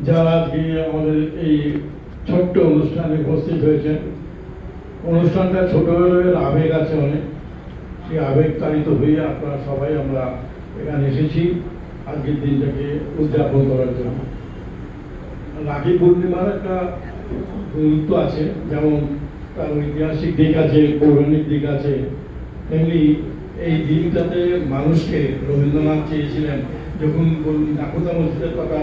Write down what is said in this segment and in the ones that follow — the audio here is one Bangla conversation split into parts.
যারা আজকে আমাদের এই ছোট্ট অনুষ্ঠানে উপস্থিত হয়েছেন। অনুষ্ঠানটা ছোট হলেও আবেগ আছে অনেক, সেই আবেগ তাড়িত হয়ে আপনারা সবাই আমরা এখানে এসেছি আজকের দিনটাকে উদযাপন করার জন্য। রাখি পূর্ণিমার একটা গুরুত্ব আছে, যেমন তার ঐতিহাসিক দিক আছে, পৌরাণিক দিক আছে, তেমনি এই দিনটাতে মানুষকে রবীন্দ্রনাথ চেয়েছিলেন যখন নাকোদা মসজিদের কথা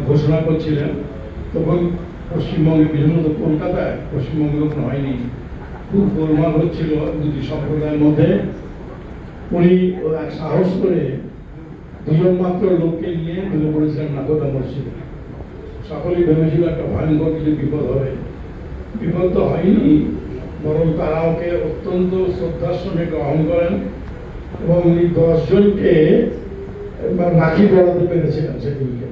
ঘোষণা করছিলেন, তখন পশ্চিমবঙ্গে, বিশেষত কলকাতায়, পশ্চিমবঙ্গে তখন হয়নি, খুব গোলমাল হচ্ছিল দুটি সম্প্রদায়ের মধ্যে। উনি এক সাহস করে দুজন মাত্র লোককে নিয়ে ঢুকে পড়েছিলেন নাকোদা মসজিদে। সকলেই ভেবেছিল একটা ভয়ঙ্কর কিছু বিপদ হবে। বিপদ তো হয়নি, বরং তারা ওকে অত্যন্ত শ্রদ্ধার সঙ্গে গ্রহণ করেন এবং উনি 10 জনকে রাখি পড়াতে পেরেছিলেন সেদিনকে।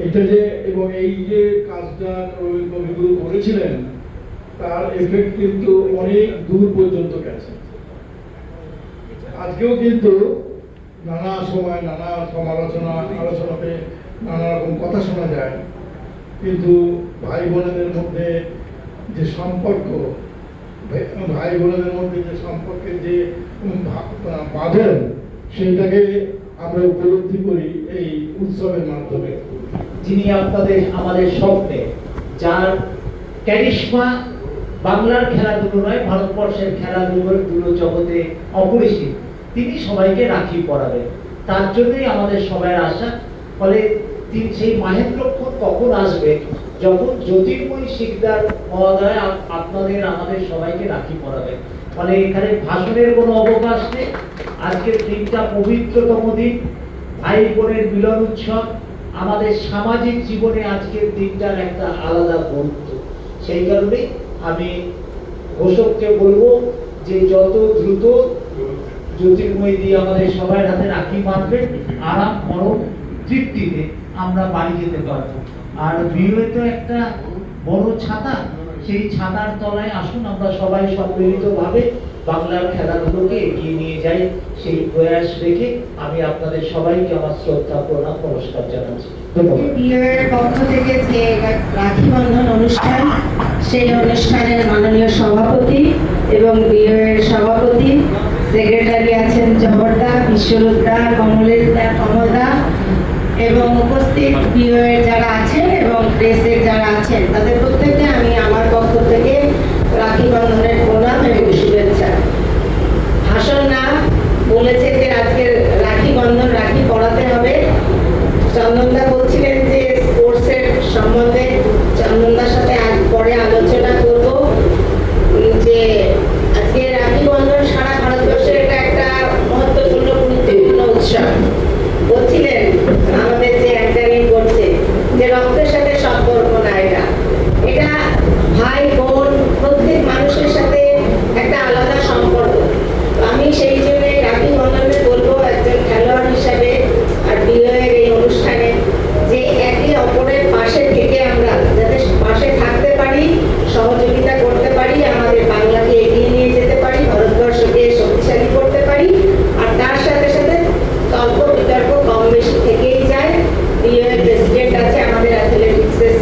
এইটা যে, এবং এই যে কাজটা কবিগুরু করেছিলেন, তার এফেক্ট কিন্তু অনেক দূর পর্যন্ত গেছে। আজকেও কিন্তু নানা সময় নানা সমালোচনা আলোচনাতে নানা রকম কথা শোনা যায়, কিন্তু ভাই বোনেদের মধ্যে যে সম্পর্ক, ভাই বোনেদের মধ্যে যে সম্পর্কের যে বাঁধন, সেইটাকে আমরা উপলব্ধি করি এই উৎসবের মাধ্যমে। যিনি আপনাদের আমাদের স্বপ্নে, যার ক্যারিশমা বাংলার খেলাধুলো নয়, ভারতবর্ষের খেলাধুলোর জগতে অপরিসীম, তিনি সবাইকে রাখি পরাবেন। তার জন্যই আমাদের সবাই আশা। ফলে তিনি সেই মাহেন্দ্রক্ষণ কখন আসবে, যখন জ্যোতির্ময় শিকদার মহোদয় আপনাদের আমাদের সবাইকে রাখি পরাবেন। ফলে এখানে ভাষণের কোনো অবকাশ নেই। আজকের দিনটা পবিত্রতম দিন, ভাই বোনের মিলন উৎসব। আমাদের সামাজিক জীবনে আজকের দিনটার একটা আলাদা গুরুত্ব। সেই কারণে আমি ঘোষককে বলবো যে যত দ্রুত জ্যোতির্ময় দিয়ে আমাদের সবাই হাতে রাখি বাঁধবেন, আরাম পরম তৃপ্তিতে আমরা বাড়ি যেতে পারবো। আর বিয়ে তো একটা বড় ছাতা, সেই ছাতার তলায় আসুন আমরা সবাই সম্মিলিতভাবে বাংলার খেলাধুলোকে এগিয়ে নিয়ে যাই। সেই প্রয়াস রেখে আমি আপনাদের সবাইকে আমার শ্রদ্ধা প্রণাম নমস্কার জানাচ্ছি। বিয়ের পক্ষ থেকে যে রাখি বন্ধন অনুষ্ঠান, সেই অনুষ্ঠানের মাননীয় সভাপতি এবং বিয়ের সভাপতি সেক্রেটারি আছেন জবরদা, বিশ্বরূপদা, কমলদা এবং উপস্থিত বিয়ের যারা আছেন এবং প্রেসের যারা আছেন, তাদের প্রত্যেককে আমি আমার পক্ষ থেকে রাখি বন্ধনের প্রণাম এবং শুভেচ্ছা। ভাষণ না বলেছে যে আজকে রাখি বন্ধন, রাখি পড়াতে হবে। চন্দনদা বলছিলেন যে স্পোর্টসের সম্বন্ধে চন্দনদার সাথে পরে আলোচনা করব, যে আজকে রাখি বন্ধন সারা ভারতবর্ষে এটা একটা মহত্বপূর্ণ গুরুত্বপূর্ণ উৎসব। বলছিলেন আমাদের যে একটাই করছে যে রক্তের সাথে সম্পর্ক না, এটা ভাই বোন প্রত্যেক মানুষের সাথে একটা আলাদা সম্পর্ক। আমি সেই জন্য রাখি বন্ধনে বলবো একজন খেলোয়াড় হিসাবে আর বিয়ের এই অনুষ্ঠানে যে একে অপরের পাশে থেকে আমরা যাতে পাশে থাকতে পারি, সহযোগিতা করতে পারি, আমাদের বাংলাকে এগিয়ে নিয়ে যেতে পারি, ভারতবর্ষকে শক্তিশালী করতে পারি। আর তার সাথে সাথে তর্ক বিতর্ক কম বেশি থেকেই যায়। বিয়ের প্রেসিডেন্ট আছে, আমাদের অ্যাথলেটিক্সের